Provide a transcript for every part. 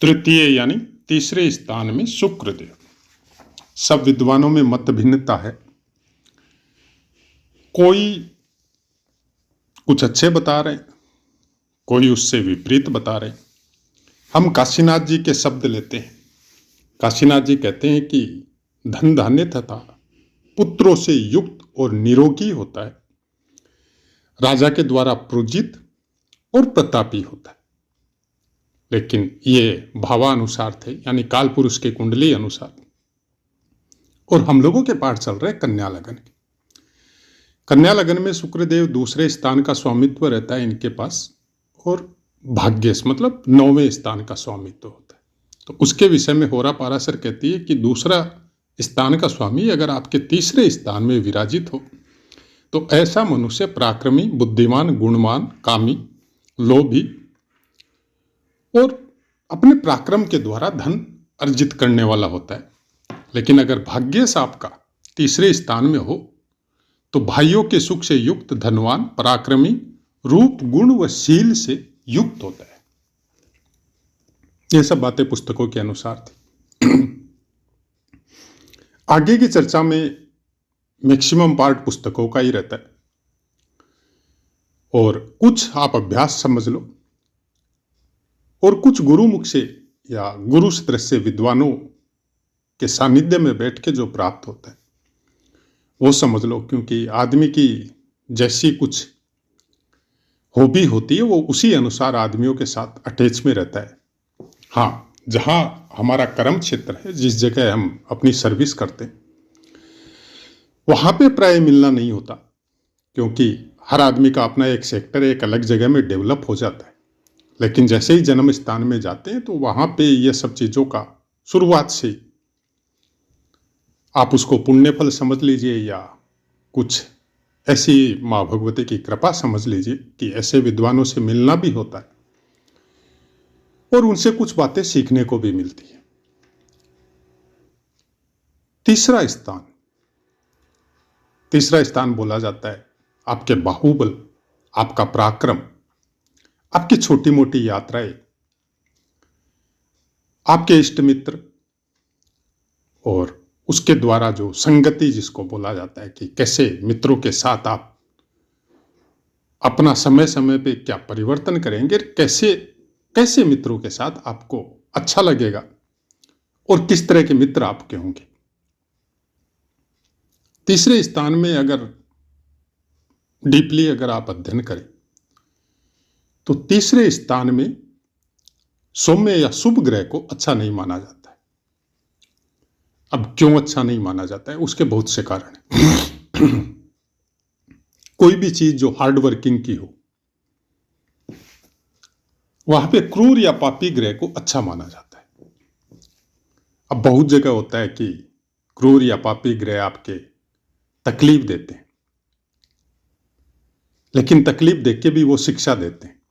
तृतीय यानी तीसरे स्थान में शुक्रदेव। सब विद्वानों में मत भिन्नता है। कोई कुछ अच्छे बता रहे, कोई उससे विपरीत बता रहे। हम काशीनाथ जी के शब्द लेते हैं। काशीनाथ जी कहते हैं कि धन धान्य तथा पुत्रों से युक्त और निरोगी होता है, राजा के द्वारा पूजित और प्रतापी होता है। लेकिन ये भावानुसार थे, यानी काल पुरुष के कुंडली अनुसार। और हम लोगों के पाठ चल रहे कन्या लगन के। कन्या लगन में शुक्रदेव दूसरे स्थान का स्वामित्व रहता है इनके पास, और भाग्यस मतलब 9वें स्थान का स्वामित्व होता है। तो उसके विषय में होरा पाराशर कहती है कि दूसरा स्थान का स्वामी अगर आपके तीसरे स्थान में विराजित हो तो ऐसा मनुष्य पराक्रमी, बुद्धिमान, गुणवान, कामी, लोभी और अपने पराक्रम के द्वारा धन अर्जित करने वाला होता है। लेकिन अगर भाग्यस आपका तीसरे स्थान में हो तो भाइयों के सुख से युक्त, धनवान, पराक्रमी, रूप, गुण व शील से युक्त होता है। ये सब बातें पुस्तकों के अनुसार थी। आगे की चर्चा में मैक्सिमम पार्ट पुस्तकों का ही रहता है, और कुछ आप अभ्यास समझ लो, और कुछ गुरुमुख से या गुरु सदृश से विद्वानों के सानिध्य में बैठ के जो प्राप्त होता है वो समझ लो। क्योंकि आदमी की जैसी कुछ हॉबी होती है वो उसी अनुसार आदमियों के साथ अटैच में रहता है। हाँ, जहाँ हमारा कर्म क्षेत्र है, जिस जगह हम अपनी सर्विस करते हैं, वहाँ पे प्राय मिलना नहीं होता, क्योंकि हर आदमी का अपना एक सेक्टर एक अलग जगह में डेवलप हो जाता है। लेकिन जैसे ही जन्म स्थान में जाते हैं तो वहाँ पे ये सब चीज़ों का शुरुआत से आप उसको पुण्य फल समझ लीजिए या कुछ ऐसी माँ भगवती की कृपा समझ लीजिए कि ऐसे विद्वानों से मिलना भी होता है और उनसे कुछ बातें सीखने को भी मिलती है। तीसरा स्थान बोला जाता है आपके बाहुबल, आपका पराक्रम, आपकी छोटी मोटी यात्राएं, आपके इष्ट मित्र, और उसके द्वारा जो संगति जिसको बोला जाता है कि कैसे मित्रों के साथ आप अपना समय समय पे क्या परिवर्तन करेंगे, कैसे मित्रों के साथ आपको अच्छा लगेगा और किस तरह के मित्र आपके होंगे। तीसरे स्थान में अगर डीपली अगर आप अध्ययन करें तो तीसरे स्थान में सौम्य या शुभ ग्रह को अच्छा नहीं माना जाता है। अब क्यों अच्छा नहीं माना जाता है, उसके बहुत से कारण हैं। कोई भी चीज जो हार्ड वर्किंग की हो वहां पे क्रूर या पापी ग्रह को अच्छा माना जाता है। अब बहुत जगह होता है कि क्रूर या पापी ग्रह आपके तकलीफ देते हैं, लेकिन तकलीफ देख के भी वो शिक्षा देते हैं,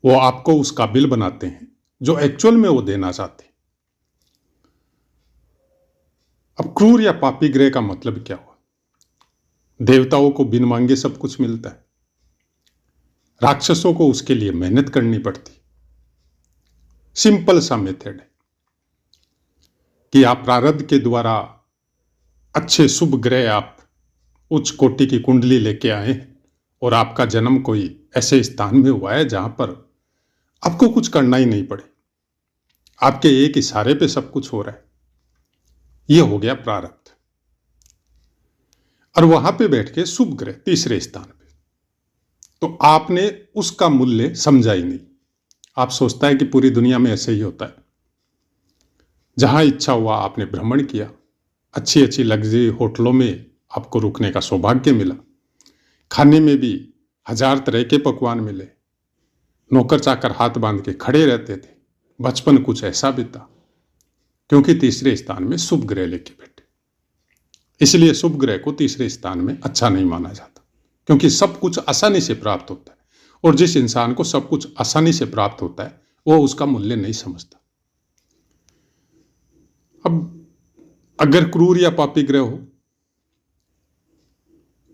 वो आपको उस काबिल बनाते हैं जो एक्चुअल में वो देना चाहते हैं। अब क्रूर या पापी ग्रह का मतलब क्या हुआ? देवताओं को बिन मांगे सब कुछ मिलता है, राक्षसों को उसके लिए मेहनत करनी पड़ती। सिंपल सा मेथड है कि आप प्रारब्ध के द्वारा अच्छे शुभ ग्रह आप उच्च कोटि की कुंडली लेके आए हैं और आपका जन्म कोई ऐसे स्थान में हुआ है जहां पर आपको कुछ करना ही नहीं पड़े, आपके एक इशारे पे सब कुछ हो रहा है। यह हो गया प्रारब्ध। और वहां पे बैठ के शुभ ग्रह तीसरे स्थान पे, तो आपने उसका मूल्य समझा ही नहीं। आप सोचता है कि पूरी दुनिया में ऐसे ही होता है, जहां इच्छा हुआ आपने भ्रमण किया, अच्छी अच्छी लग्जरी होटलों में आपको रुकने का सौभाग्य मिला, खाने में भी 1000 तरह के पकवान मिले, नौकर चाकर हाथ बांध के खड़े रहते थे। बचपन कुछ ऐसा बीता, क्योंकि तीसरे स्थान में शुभ ग्रह लेके बैठे। इसलिए शुभ ग्रह को तीसरे स्थान में अच्छा नहीं माना जाता, क्योंकि सब कुछ आसानी से प्राप्त होता है, और जिस इंसान को सब कुछ आसानी से प्राप्त होता है वो उसका मूल्य नहीं समझता। अब अगर क्रूर या पापी ग्रह हो,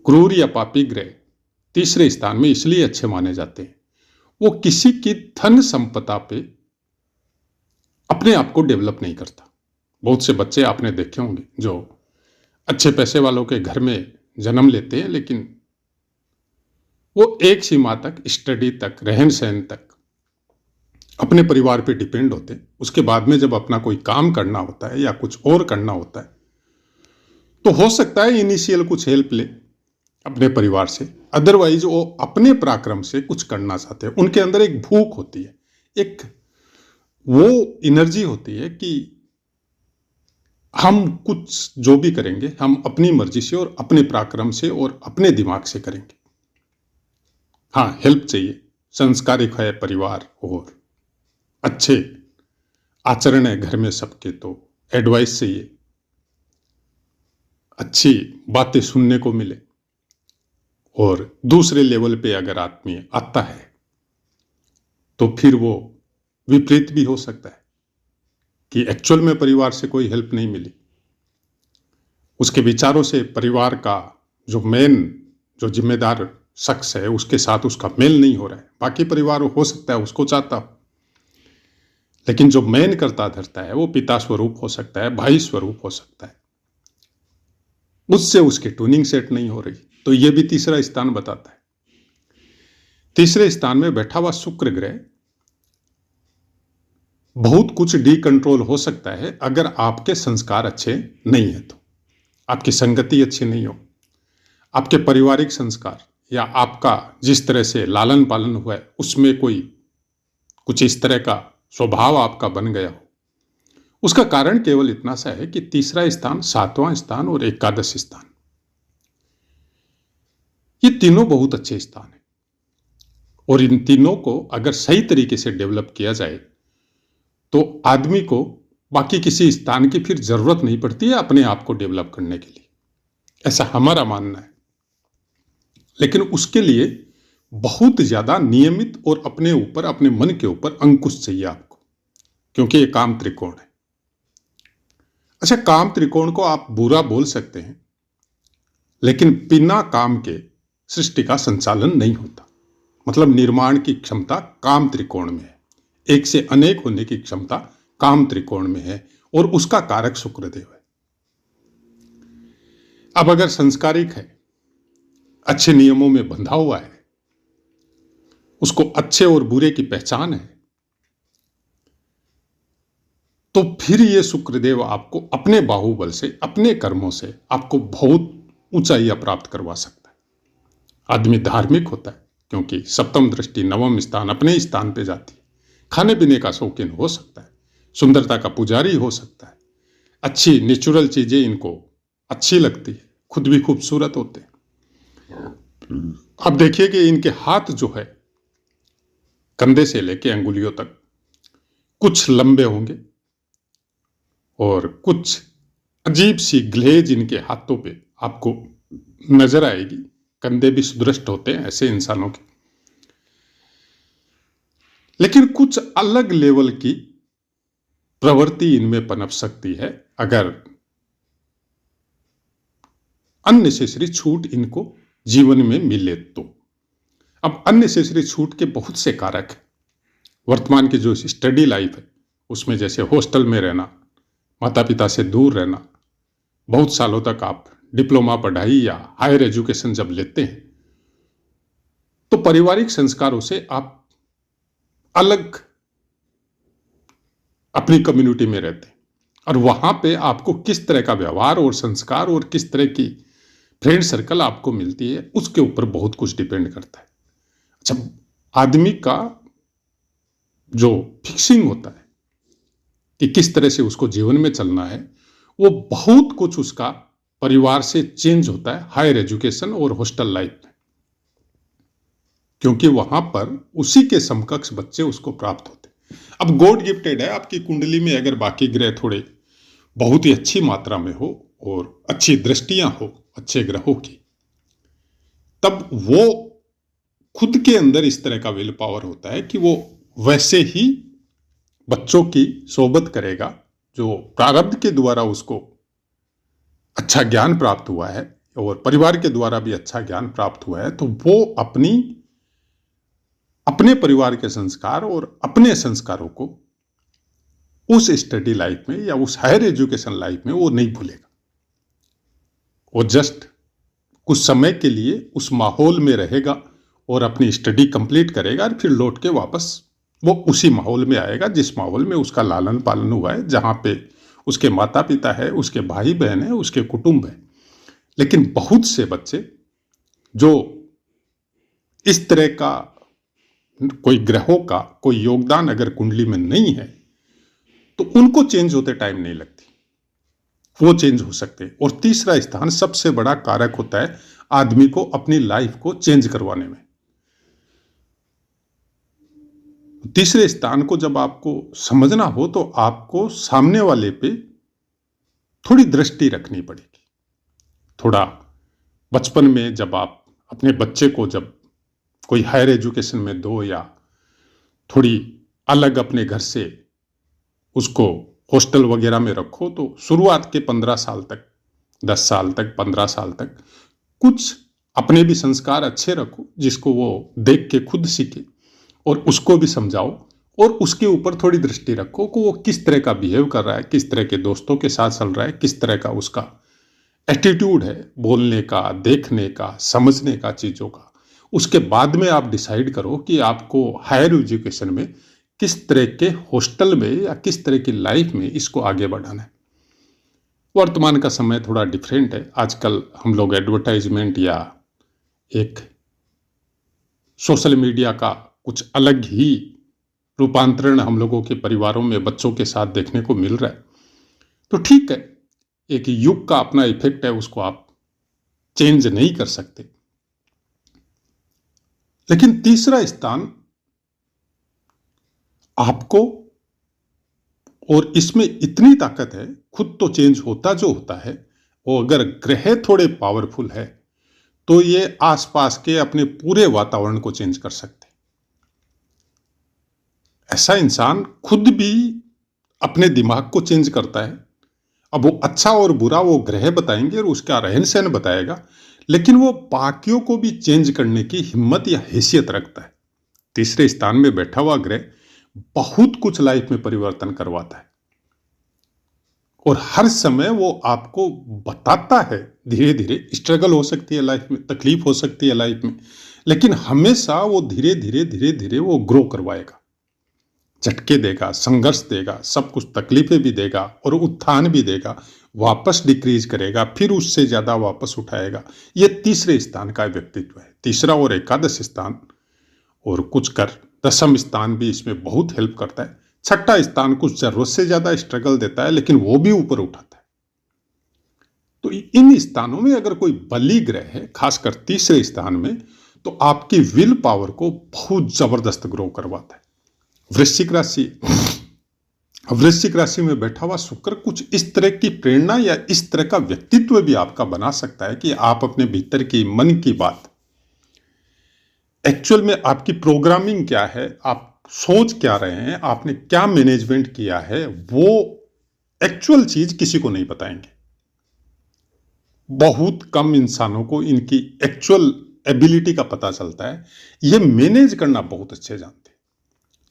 क्रूर या पापी ग्रह तीसरे स्थान में इसलिए अच्छे माने जाते हैं, वो किसी की धन संपदा पे अपने आप को डेवलप नहीं करता। बहुत से बच्चे आपने देखे होंगे जो अच्छे पैसे वालों के घर में जन्म लेते हैं, लेकिन वो एक सीमा तक, स्टडी तक, रहन सहन तक अपने परिवार पे डिपेंड होते हैं। उसके बाद में जब अपना कोई काम करना होता है या कुछ और करना होता है, तो हो सकता है इनिशियल कुछ हेल्प ले अपने परिवार से, अदरवाइज वो अपने पराक्रम से कुछ करना चाहते हैं। उनके अंदर एक भूख होती है, एक वो एनर्जी होती है कि हम कुछ जो भी करेंगे हम अपनी मर्जी से और अपने पराक्रम से और अपने दिमाग से करेंगे। हाँ, हेल्प चाहिए, संस्कारिक है परिवार और अच्छे आचरण है घर में सबके, तो एडवाइस चाहिए, अच्छी बातें सुनने को मिले। और दूसरे लेवल पे अगर आदमी आता है तो फिर वो विपरीत भी हो सकता है कि एक्चुअल में परिवार से कोई हेल्प नहीं मिली, उसके विचारों से परिवार का जो मेन जो जिम्मेदार शख्स है उसके साथ उसका मेल नहीं हो रहा है। बाकी परिवार हो सकता है उसको चाहता हो, लेकिन जो मेन करता धरता है वो पिता स्वरूप हो सकता है, भाई स्वरूप हो सकता है, उससे उसकी ट्यूनिंग सेट नहीं हो रही। तो ये भी तीसरा स्थान बताता है। तीसरे स्थान में बैठा हुआ शुक्र ग्रह बहुत कुछ डीकंट्रोल हो सकता है अगर आपके संस्कार अच्छे नहीं है तो, आपकी संगति अच्छी नहीं हो, आपके पारिवारिक संस्कार या आपका जिस तरह से लालन पालन हुआ है उसमें कोई कुछ इस तरह का स्वभाव आपका बन गया हो। उसका कारण केवल इतना सा है कि तीसरा स्थान, सातवां स्थान और एकादश स्थान, ये तीनों बहुत अच्छे स्थान हैं और इन तीनों को अगर सही तरीके से डेवलप किया जाए तो आदमी को बाकी किसी स्थान की फिर जरूरत नहीं पड़ती है अपने आप को डेवलप करने के लिए, ऐसा हमारा मानना है। लेकिन उसके लिए बहुत ज्यादा नियमित और अपने ऊपर, अपने मन के ऊपर अंकुश चाहिए आपको, क्योंकि ये काम त्रिकोण है। अच्छा, काम त्रिकोण को आप बुरा बोल सकते हैं, लेकिन बिना काम के सृष्टि का संचालन नहीं होता। मतलब निर्माण की क्षमता काम त्रिकोण में है, एक से अनेक होने की क्षमता काम त्रिकोण में है और उसका कारक शुक्रदेव है। अब अगर संस्कारिक है, अच्छे नियमों में बंधा हुआ है, उसको अच्छे और बुरे की पहचान है, तो फिर ये शुक्रदेव आपको अपने बाहुबल से, अपने कर्मों से आपको बहुत ऊंचाइयां प्राप्त करवा सकता है। आदमी धार्मिक होता है क्योंकि सप्तम दृष्टि नवम स्थान अपने स्थान पे जाती है। खाने पीने का शौकीन हो सकता है, सुंदरता का पुजारी हो सकता है, अच्छी नेचुरल चीजें इनको अच्छी लगती है, खुद भी खूबसूरत होते हैं। अब देखिए कि इनके हाथ जो है कंधे से लेके अंगुलियों तक कुछ लंबे होंगे और कुछ अजीब सी ग्लेज इनके हाथों पे आपको नजर आएगी। कंधे भी सुदृष्ट होते हैं ऐसे इंसानों के, लेकिन कुछ अलग लेवल की प्रवृत्ति इनमें पनप सकती है अगर अननेसेसरी छूट इनको जीवन में मिले तो। अब अननेसेसरी छूट के बहुत से कारक हैं। वर्तमान की जो स्टडी लाइफ है उसमें जैसे हॉस्टल में रहना, माता पिता से दूर रहना, बहुत सालों तक आप डिप्लोमा पढ़ाई या हायर एजुकेशन जब लेते हैं तो पारिवारिक संस्कारों से आप अलग अपनी कम्युनिटी में रहते हैं और वहां पे आपको किस तरह का व्यवहार और संस्कार और किस तरह की फ्रेंड सर्कल आपको मिलती है उसके ऊपर बहुत कुछ डिपेंड करता है। अच्छा, आदमी का जो फिक्सिंग होता है कि किस तरह से उसको जीवन में चलना है, वो बहुत कुछ उसका परिवार से चेंज होता है हायर एजुकेशन और हॉस्टल लाइफ में, क्योंकि वहां पर उसी के समकक्ष बच्चे उसको प्राप्त होते हैं। अब गॉड गिफ्टेड है, आपकी कुंडली में अगर बाकी ग्रह थोड़े बहुत ही अच्छी मात्रा में हो और अच्छी दृष्टियां हो अच्छे ग्रहों की, तब वो खुद के अंदर इस तरह का विल पावर होता है कि वो वैसे ही बच्चों की सोबत करेगा जो प्रारब्ध के द्वारा उसको अच्छा ज्ञान प्राप्त हुआ है और परिवार के द्वारा भी अच्छा ज्ञान प्राप्त हुआ है। तो वो अपने परिवार के संस्कार और अपने संस्कारों को उस स्टडी लाइफ में या उस हायर एजुकेशन लाइफ में वो नहीं भूलेगा। वो जस्ट कुछ समय के लिए उस माहौल में रहेगा और अपनी स्टडी कंप्लीट करेगा और फिर लौट के वापस वो उसी माहौल में आएगा जिस माहौल में उसका लालन पालन हुआ है, जहाँ पे उसके माता पिता है, उसके भाई बहन है, उसके कुटुंब है। लेकिन बहुत से बच्चे जो इस तरह का कोई ग्रहों का कोई योगदान अगर कुंडली में नहीं है तो उनको चेंज होते टाइम नहीं लगती, वो चेंज हो सकते हैं। और तीसरा स्थान सबसे बड़ा कारक होता है आदमी को अपनी लाइफ को चेंज करवाने में। तीसरे स्थान को जब आपको समझना हो तो आपको सामने वाले पे थोड़ी दृष्टि रखनी पड़ेगी। थोड़ा बचपन में जब आप अपने बच्चे को जब कोई हायर एजुकेशन में दो या थोड़ी अलग अपने घर से उसको हॉस्टल वगैरह में रखो तो शुरुआत के 15 साल तक, 10 साल तक, 15 साल तक कुछ अपने भी संस्कार अच्छे रखो जिसको वो देख के खुद सीखे और उसको भी समझाओ और उसके ऊपर थोड़ी दृष्टि रखो कि वो किस तरह का बिहेव कर रहा है, किस तरह के दोस्तों के साथ चल रहा है, किस तरह का उसका एटीट्यूड है बोलने का, देखने का, समझने का, चीज़ों का। उसके बाद में आप डिसाइड करो कि आपको हायर एजुकेशन में किस तरह के हॉस्टल में या किस तरह की लाइफ में इसको आगे बढ़ाना है। वर्तमान का समय थोड़ा डिफरेंट है। आजकल हम लोग एडवर्टाइजमेंट या एक सोशल मीडिया का कुछ अलग ही रूपांतरण हम लोगों के परिवारों में बच्चों के साथ देखने को मिल रहा है। तो ठीक है, एक युग का अपना इफेक्ट है, उसको आप चेंज नहीं कर सकते। लेकिन तीसरा स्थान आपको, और इसमें इतनी ताकत है, खुद तो चेंज होता जो होता है, वो अगर ग्रह थोड़े पावरफुल है तो ये आसपास के अपने पूरे वातावरण को चेंज कर सकते। ऐसा इंसान खुद भी अपने दिमाग को चेंज करता है। अब वो अच्छा और बुरा वो ग्रह बताएंगे और उसका रहन सहन बताएगा, लेकिन वो बाकियों को भी चेंज करने की हिम्मत या हैसियत रखता है। तीसरे स्थान में बैठा हुआ ग्रह बहुत कुछ लाइफ में परिवर्तन करवाता है और हर समय वो आपको बताता है। धीरे धीरे स्ट्रगल हो सकती है लाइफ में, तकलीफ हो सकती है लाइफ में, लेकिन हमेशा वो धीरे धीरे धीरे धीरे वो ग्रो करवाएगा, झटके देगा, संघर्ष देगा, सब कुछ तकलीफें भी देगा और उत्थान भी देगा, वापस डिक्रीज करेगा, फिर उससे ज्यादा वापस उठाएगा। ये तीसरे स्थान का व्यक्तित्व है। तीसरा और एकादश स्थान और कुछ कर दशम स्थान भी इसमें बहुत हेल्प करता है। छठा स्थान कुछ जरूरत से ज्यादा स्ट्रगल देता है लेकिन वो भी ऊपर उठाता है। तो इन स्थानों में अगर कोई बली ग्रह है, खासकर तीसरे स्थान में, तो आपकी विल पावर को बहुत जबरदस्त ग्रो करवाता है। वृश्चिक राशि में बैठा हुआ शुक्र कुछ इस तरह की प्रेरणा या इस तरह का व्यक्तित्व भी आपका बना सकता है कि आप अपने भीतर की मन की बात, एक्चुअल में आपकी प्रोग्रामिंग क्या है, आप सोच क्या रहे हैं, आपने क्या मैनेजमेंट किया है, वो एक्चुअल चीज किसी को नहीं बताएंगे। बहुत कम इंसानों को इनकी एक्चुअल एबिलिटी का पता चलता है। ये मैनेज करना बहुत अच्छे जानते हैं।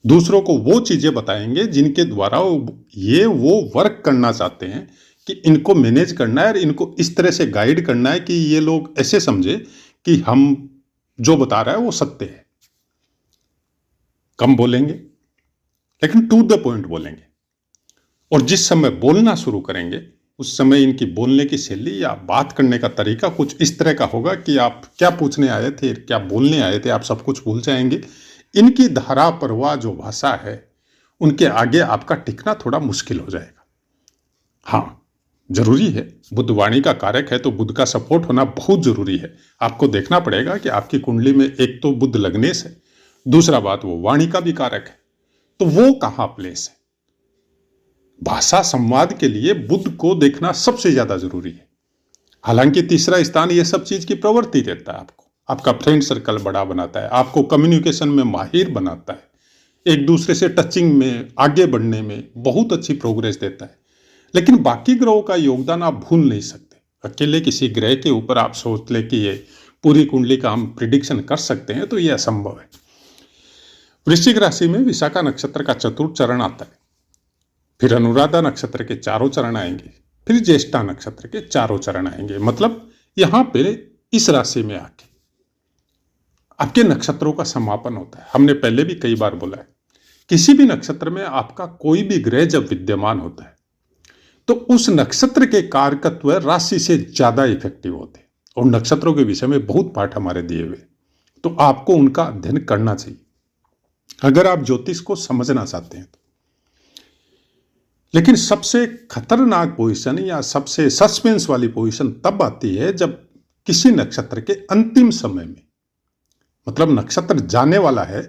दूसरों को वो चीजें बताएंगे जिनके द्वारा वो वर्क करना चाहते हैं कि इनको मैनेज करना है और इनको इस तरह से गाइड करना है कि ये लोग ऐसे समझे कि हम जो बता रहा है वो सत्य है। कम बोलेंगे लेकिन टू द पॉइंट बोलेंगे, और जिस समय बोलना शुरू करेंगे उस समय इनकी बोलने की शैली या बात करने का तरीका कुछ इस तरह का होगा कि आप क्या पूछने आए थे, क्या बोलने आए थे, आप सब कुछ भूल जाएंगे। इनकी धारा प्रवाह जो भाषा है उनके आगे आपका टिकना थोड़ा मुश्किल हो जाएगा। हाँ, जरूरी है, बुध वाणी का कारक है तो बुध का सपोर्ट होना बहुत जरूरी है। आपको देखना पड़ेगा कि आपकी कुंडली में एक तो बुध लग्नेश है, दूसरा बात वो वाणी का भी कारक है, तो वो कहाँ प्लेस है। भाषा संवाद के लिए बुध को देखना सबसे ज्यादा जरूरी है। हालांकि तीसरा स्थान ये सब चीज की प्रवृत्ति देता है, आपको आपका फ्रेंड सर्कल बड़ा बनाता है, आपको कम्युनिकेशन में माहिर बनाता है, एक दूसरे से टचिंग में आगे बढ़ने में बहुत अच्छी प्रोग्रेस देता है। लेकिन बाकी ग्रहों का योगदान आप भूल नहीं सकते। अकेले किसी ग्रह के ऊपर आप सोच ले कि ये पूरी कुंडली का हम प्रिडिक्शन कर सकते हैं, तो ये असंभव है। वृश्चिक राशि में विशाखा नक्षत्र का चतुर्थ चरण आता है, फिर अनुराधा नक्षत्र के 4 चरण आएंगे, फिर ज्येष्ठा नक्षत्र के 4 चरण आएंगे। मतलब यहां पे इस राशि में आके आपके नक्षत्रों का समापन होता है। हमने पहले भी कई बार बोला है, किसी भी नक्षत्र में आपका कोई भी ग्रह जब विद्यमान होता है तो उस नक्षत्र के कारकत्व राशि से ज्यादा इफेक्टिव होते हैं। और नक्षत्रों के विषय में बहुत पाठ हमारे दिए हुए, तो आपको उनका अध्ययन करना चाहिए अगर आप ज्योतिष को समझना चाहते हैं तो। लेकिन सबसे खतरनाक पोजीशन या सबसे सस्पेंस वाली पोजीशन तब आती है जब किसी नक्षत्र के अंतिम समय में, मतलब नक्षत्र जाने वाला है,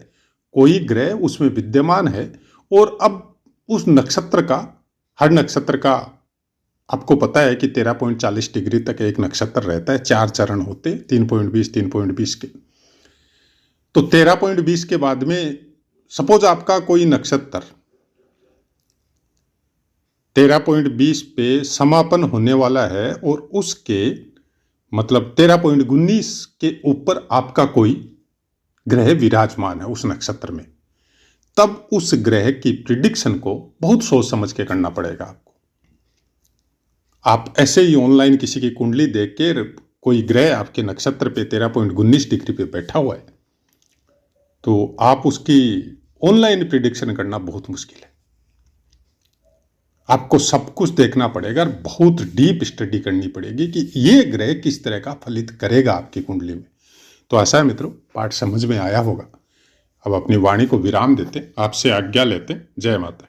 कोई ग्रह उसमें विद्यमान है और अब उस नक्षत्र का, हर नक्षत्र का आपको पता है कि 13.40 डिग्री तक एक नक्षत्र रहता है, 4 चरण होते, 3.20 के। तो 13.20 के बाद में सपोज आपका कोई नक्षत्र 13.20 पे समापन होने वाला है और उसके मतलब 13.19 के ऊपर आपका कोई ग्रह विराजमान है उस नक्षत्र में, तब उस ग्रह की प्रिडिक्शन को बहुत सोच समझ के करना पड़ेगा आपको। आप ऐसे ही ऑनलाइन किसी की कुंडली देख के कोई ग्रह आपके नक्षत्र पे 13.19 डिग्री पे बैठा हुआ है तो आप उसकी ऑनलाइन प्रिडिक्शन करना बहुत मुश्किल है। आपको सब कुछ देखना पड़ेगा, बहुत डीप स्टडी करनी पड़ेगी कि ये ग्रह किस तरह का फलित करेगा आपकी कुंडली में। तो ऐसा है मित्रों, पाठ समझ में आया होगा। अब अपनी वाणी को विराम देते, आपसे आज्ञा लेते। जय माता।